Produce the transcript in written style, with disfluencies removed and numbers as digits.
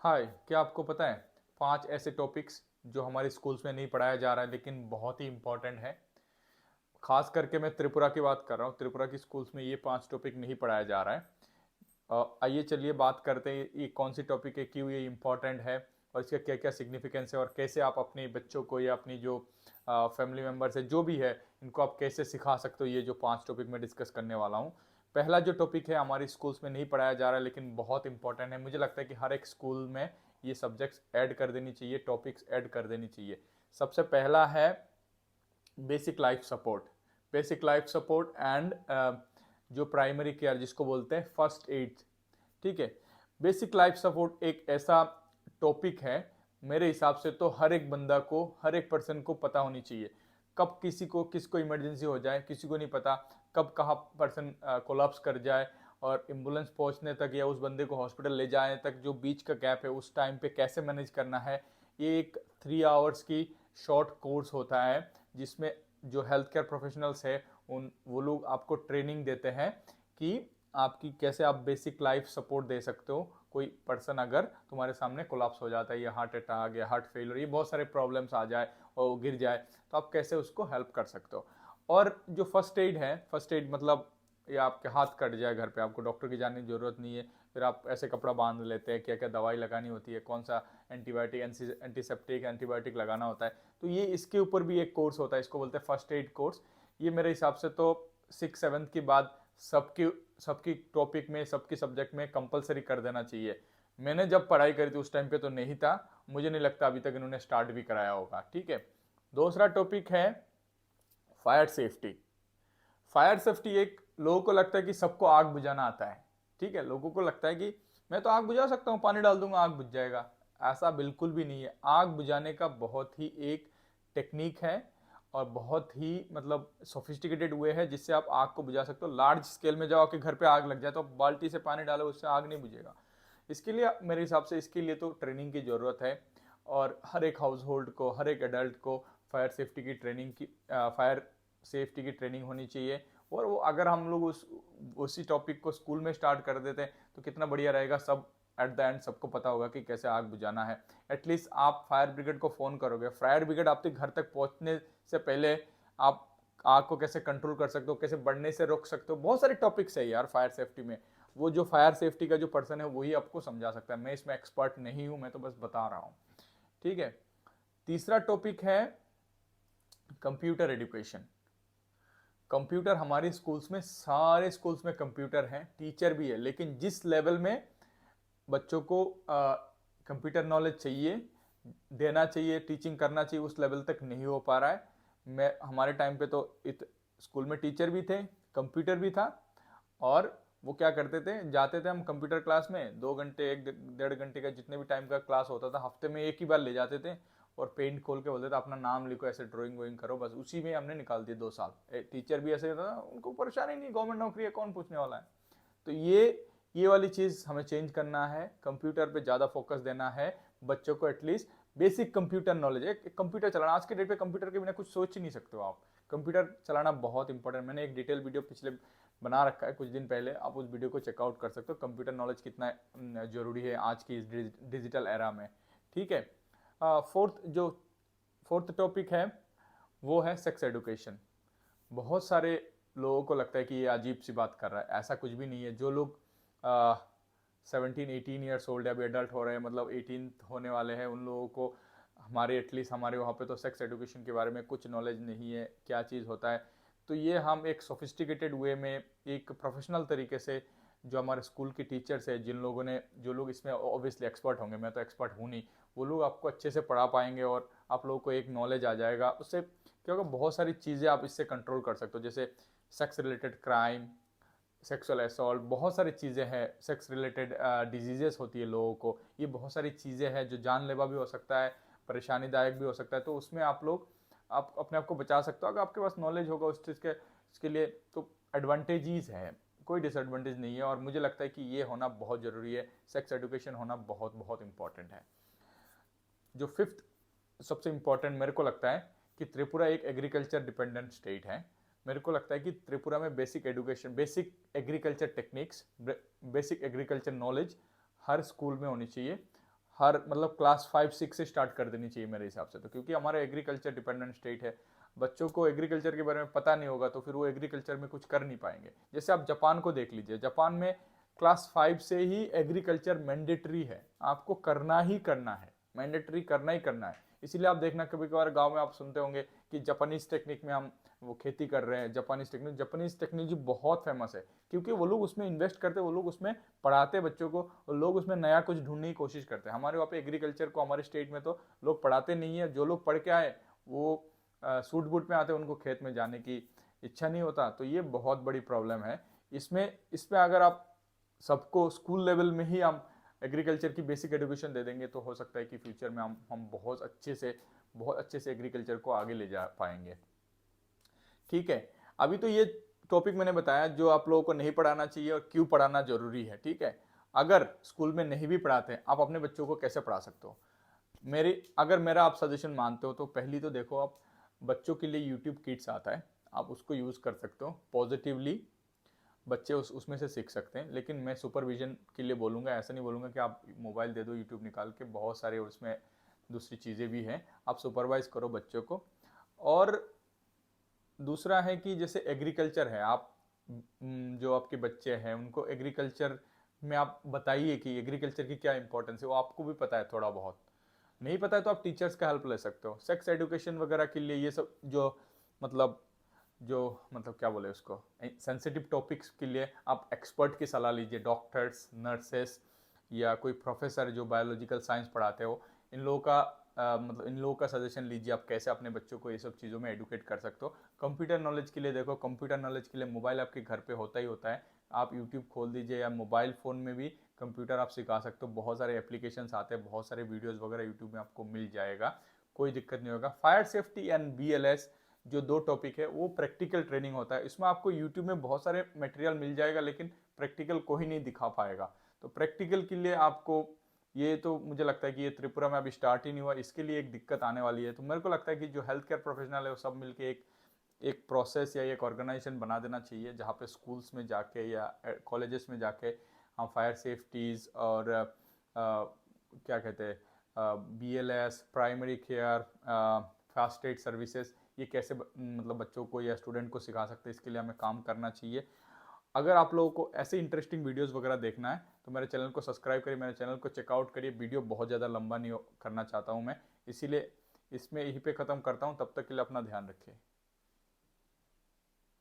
हाय, क्या आपको पता है 5 ऐसे टॉपिक्स जो हमारे स्कूल्स में नहीं पढ़ाया जा रहा है लेकिन बहुत ही इम्पोर्टेंट है। खास करके मैं त्रिपुरा की बात कर रहा हूँ। त्रिपुरा की स्कूल्स में ये 5 टॉपिक नहीं पढ़ाया जा रहा है। आइए चलिए बात करते हैं ये कौन सी टॉपिक है, क्यों ये इम्पोर्टेंट है और इसका क्या क्या सिग्निफिकेंस है और कैसे आप अपने बच्चों को या अपनी जो फैमिली मेम्बर्स है जो भी है इनको आप कैसे सिखा सकते हो। ये जो 5 टॉपिक मैं डिस्कस करने वाला हूँ। पहला जो टॉपिक है हमारी स्कूल्स में नहीं पढ़ाया जा रहा है लेकिन बहुत इंपॉर्टेंट है। मुझे लगता है कि हर एक स्कूल में ये सब्जेक्ट्स ऐड कर देनी चाहिए, टॉपिक्स ऐड कर देनी चाहिए। सबसे पहला है basic life support. Basic life support and जो प्राइमरी केयर जिसको बोलते हैं फर्स्ट एड। ठीक है। बेसिक लाइफ सपोर्ट एक ऐसा टॉपिक है, मेरे हिसाब से तो हर एक बंदा को, हर एक पर्सन को पता होनी चाहिए। कब किसको इमरजेंसी हो जाए किसी को नहीं पता। कब कहाँ पर्सन कोलैप्स कर जाए और एम्बुलेंस पहुंचने तक या उस बंदे को हॉस्पिटल ले जाने तक जो बीच का गैप है उस टाइम पे कैसे मैनेज करना है। ये एक 3 आवर्स की शॉर्ट कोर्स होता है जिसमें जो हेल्थ केयर प्रोफेशनल्स है उन वो लोग आपको ट्रेनिंग देते हैं कि आपकी कैसे आप बेसिक लाइफ सपोर्ट दे सकते हो। कोई पर्सन अगर तुम्हारे सामने कोलैप्स हो जाता है या हार्ट अटैक या हार्ट फेलियर, ये बहुत सारे प्रॉब्लम्स आ जाए और वो गिर जाए तो आप कैसे उसको हेल्प कर सकते हो। और जो फर्स्ट एड है, फर्स्ट एड मतलब या आपके हाथ कट जाए घर पे, आपको डॉक्टर की जाने की जरूरत नहीं है, फिर आप ऐसे कपड़ा बांध लेते हैं, क्या क्या दवाई लगानी होती है, कौन सा एंटीबायोटिक एंटीसेप्टिक एंटीबायोटिक लगाना होता है, तो ये इसके ऊपर भी एक कोर्स होता है, इसको बोलते हैं फर्स्ट एड कोर्स। ये मेरे हिसाब से तो 6-7 के बाद सबकी सबकी टॉपिक में, सबकी सब्जेक्ट में कंपलसरी कर देना चाहिए। मैंने जब पढ़ाई करी थी उस टाइम पे तो नहीं था, मुझे नहीं लगता अभी तक इन्होंने स्टार्ट भी कराया होगा। ठीक है। दूसरा टॉपिक है फायर सेफ्टी। फायर सेफ्टी एक, लोगों को लगता है कि सबको आग बुझाना आता है। ठीक है, लोगों को लगता है कि मैं तो आग बुझा सकता हूँ, पानी डाल दूंगा आग बुझ जाएगा। ऐसा बिल्कुल भी नहीं है। आग बुझाने का बहुत ही एक टेक्निक है और बहुत ही मतलब सोफिस्टिकेटेड वे है जिससे आप आग को बुझा सकते हो। लार्ज स्केल में जाओ कि घर पे आग लग जाए तो आप बाल्टी से पानी डालो, उससे आग नहीं बुझेगा। इसके लिए मेरे हिसाब से इसके लिए तो ट्रेनिंग की ज़रूरत है और हर एक हाउस होल्ड को, हर एक एडल्ट को फायर सेफ्टी की ट्रेनिंग की फायर सेफ्टी की ट्रेनिंग होनी चाहिए। और वो अगर हम लोग उसी टॉपिक को स्कूल में स्टार्ट कर देते हैं तो कितना बढ़िया रहेगा। सब एट द एंड सबको पता होगा कि कैसे आग बुझाना है। एटलीस्ट आप फायर ब्रिगेड को फ़ोन करोगे, फायर ब्रिगेड आपके घर तक पहुंचने से पहले आप आग को कैसे कंट्रोल कर सकते हो, कैसे बढ़ने से रोक सकते हो। बहुत सारे टॉपिक्स है यार फायर सेफ्टी में। वो जो फायर सेफ्टी का जो पर्सन है वही आपको समझा सकता है। मैं इसमें एक्सपर्ट नहीं हूं, मैं तो बस बता रहा हूं। ठीक है। तीसरा टॉपिक है कंप्यूटर एजुकेशन। कंप्यूटर हमारे स्कूल्स में, सारे स्कूल्स में कंप्यूटर है, टीचर भी है, लेकिन जिस लेवल में बच्चों को कंप्यूटर नॉलेज चाहिए, देना चाहिए, टीचिंग करना चाहिए, उस लेवल तक नहीं हो पा रहा है। मैं हमारे टाइम पे तो स्कूल में टीचर भी थे, कंप्यूटर भी था। और वो क्या करते थे, जाते थे हम कंप्यूटर क्लास में 2 घंटे, 1-1.5 घंटे का जितने भी टाइम का क्लास होता था, हफ्ते में एक ही बार ले जाते थे और पेंट खोल के बोलते थे अपना नाम लिखो, ऐसे ड्राइंग वॉइंग करो। बस उसी में हमने निकाल दिए 2 साल। टीचर भी ऐसे था, उनको परेशानी नहीं, गवर्नमेंट नौकरी है, कौन पूछने वाला है। तो ये वाली चीज़ हमें चेंज करना है, कंप्यूटर पे ज़्यादा फोकस देना है। बच्चों को एटलीस्ट बेसिक कंप्यूटर नॉलेज है। कंप्यूटर चलाना, आज के डेट पे कंप्यूटर के बिना कुछ सोच ही नहीं सकते हो आप। कंप्यूटर चलाना बहुत इंपॉर्टेंट। मैंने एक डिटेल वीडियो पिछले बना रखा है कुछ दिन पहले, आप उस वीडियो को चेकआउट कर सकते हो। कंप्यूटर नॉलेज कितना जरूरी है आज की इस डिजिटल एरा में। ठीक है। फोर्थ टॉपिक है वो है सेक्स एडुकेशन। बहुत सारे लोगों को लगता है कि ये अजीब सी बात कर रहा है, ऐसा कुछ भी नहीं है। जो लोग 17-18 ईयर्स ओल्ड है, अभी एडल्ट हो रहे हैं, मतलब 18 होने वाले हैं, उन लोगों को हमारे एटलीस्ट हमारे वहाँ पे तो सेक्स एडुकेशन के बारे में कुछ नॉलेज नहीं है, क्या चीज़ होता है। तो ये हम एक सोफिस्टिकेटेड वे में, एक प्रोफेशनल तरीके से, जो हमारे स्कूल के टीचर्स है, जिन लोगों ने, जो लोग इसमें ऑब्वियसली एक्सपर्ट होंगे, मैं तो एक्सपर्ट हूँ नहीं, वो लोग आपको अच्छे से पढ़ा पाएंगे और आप लोगों को एक नॉलेज आ जाएगा। उससे क्या होगा, बहुत सारी चीज़ें आप इससे कंट्रोल कर सकते हो, जैसे sex related crime, sexual assault, बहुत सारी चीज़ें हैं। सेक्स रिलेटेड डिजीजेस होती है लोगों को, ये बहुत सारी चीज़ें हैं जो जानलेवा भी हो सकता है, परेशानीदायक भी हो सकता है। तो उसमें आप लोग, आप अपने आप को बचा सकते हो अगर आपके पास नॉलेज होगा उस चीज़ के, उसके लिए तो एडवांटेजेस है, कोई डिसएडवांटेज नहीं है। और मुझे लगता है कि ये होना बहुत ज़रूरी है, सेक्स एजुकेशन होना बहुत बहुत इंपॉर्टेंट है। जो फिफ्थ सबसे इंपॉर्टेंट मेरे को लगता है कि त्रिपुरा एक एग्रीकल्चर डिपेंडेंट स्टेट है। मेरे को लगता है कि त्रिपुरा में basic education, basic agriculture techniques, basic agriculture knowledge हर स्कूल में होनी चाहिए। हर मतलब क्लास 5-6 से स्टार्ट कर देनी चाहिए मेरे हिसाब से तो, क्योंकि हमारा एग्रीकल्चर डिपेंडेंट स्टेट है। बच्चों को एग्रीकल्चर के बारे में पता नहीं होगा तो फिर वो एग्रीकल्चर में कुछ कर नहीं पाएंगे। जैसे आप जापान को देख लीजिए, जापान में क्लास 5 से ही एग्रीकल्चर मैंडेटरी है, आपको करना ही करना है, मैंडेटरी करना ही करना है। इसीलिए आप देखना कभी कभार गांव में आप सुनते होंगे कि जापानीज टेक्निक में हम वो खेती कर रहे हैं। जापानीज टेक्नोलॉजी बहुत फेमस है, क्योंकि वो लोग उसमें इन्वेस्ट करते, वो लोग उसमें पढ़ाते बच्चों को, और लोग उसमें नया कुछ ढूंढने की कोशिश करते हैं। हमारे वहाँ पे एग्रीकल्चर को हमारे स्टेट में तो लोग पढ़ाते नहीं है। जो लोग पढ़ के आए वो सूट बूट में आते, उनको खेत में जाने की इच्छा नहीं होता। तो ये बहुत बड़ी प्रॉब्लम है। इसमें अगर आप सबको स्कूल लेवल में ही हम एग्रीकल्चर की बेसिक एजुकेशन दे देंगे तो हो सकता है कि फ्यूचर में हम बहुत अच्छे से एग्रीकल्चर को आगे ले जा पाएंगे। ठीक है, अभी तो ये टॉपिक मैंने बताया जो आप लोगों को नहीं पढ़ाना चाहिए और क्यों पढ़ाना जरूरी है। ठीक है, अगर स्कूल में नहीं भी पढ़ाते आप अपने बच्चों को कैसे पढ़ा सकते हो? अगर मेरा आप सजेशन मानते हो तो पहली तो देखो, आप बच्चों के लिए यूट्यूब किड्स आता है, आप उसको यूज़ कर सकते हो पॉजिटिवली। बच्चे उसमें से सीख सकते हैं, लेकिन मैं सुपरविजन के लिए बोलूँगा। ऐसा नहीं बोलूँगा कि आप मोबाइल दे दो यूट्यूब निकाल के, बहुत सारे उसमें दूसरी चीज़ें भी हैं। आप सुपरवाइज करो बच्चों को। और दूसरा है कि जैसे एग्रीकल्चर है, आप जो आपके बच्चे हैं उनको एग्रीकल्चर में आप बताइए कि एग्रीकल्चर की क्या इंपॉर्टेंस है। वो आपको भी पता है थोड़ा बहुत, नहीं पता है तो आप टीचर्स का हेल्प ले सकते हो। सेक्स एजुकेशन वगैरह के लिए ये सब मतलब जो मतलब क्या बोले उसको, सेंसिटिव टॉपिक्स के लिए आप एक्सपर्ट की सलाह लीजिए, डॉक्टर्स, नर्सेस या कोई प्रोफेसर जो बायोलॉजिकल साइंस पढ़ाते हो। इन लोगों का मतलब इन लोगों का सजेशन लीजिए, आप कैसे अपने बच्चों को ये सब चीज़ों में एडुकेट कर सकते हो। कंप्यूटर नॉलेज के लिए देखो, कंप्यूटर नॉलेज के लिए मोबाइल आपके घर पे होता ही होता है। आप यूट्यूब खोल दीजिए या मोबाइल फ़ोन में भी कंप्यूटर आप सिखा सकते हो। बहुत सारे एप्लीकेशंस आते हैं, बहुत सारे वीडियोस वगैरह यूट्यूब में आपको मिल जाएगा, कोई दिक्कत नहीं होगा। फायर सेफ्टी एंड BLS जो 2 टॉपिक है वो प्रैक्टिकल ट्रेनिंग होता है। इसमें आपको यूट्यूब में बहुत सारे मटेरियल मिल जाएगा, लेकिन प्रैक्टिकल को ही नहीं दिखा पाएगा। तो प्रैक्टिकल के लिए आपको ये तो मुझे लगता है कि ये त्रिपुरा में अभी स्टार्ट ही नहीं हुआ, इसके लिए एक दिक्कत आने वाली है। तो मेरे को लगता है कि जो हेल्थ केयर प्रोफेशनल है वो सब मिलके एक प्रोसेस या एक ऑर्गेनाइजेशन बना देना चाहिए, जहाँ पे स्कूल्स में जाके या कॉलेजेस में जाके हम फायर सेफ्टीज़ और क्या कहते हैं BLS, primary care, first aid services, ये कैसे मतलब बच्चों को या स्टूडेंट को सिखा सकते हैं, इसके लिए हमें काम करना चाहिए। अगर आप लोगों को ऐसे इंटरेस्टिंग वीडियोस वगैरह देखना है तो मेरे चैनल को सब्सक्राइब करिए, मेरे चैनल को चेकआउट करिए। वीडियो बहुत ज़्यादा लंबा नहीं करना चाहता हूँ मैं, इसीलिए इसमें यहीं पे ख़त्म करता हूँ। तब तक के लिए अपना ध्यान रखिए।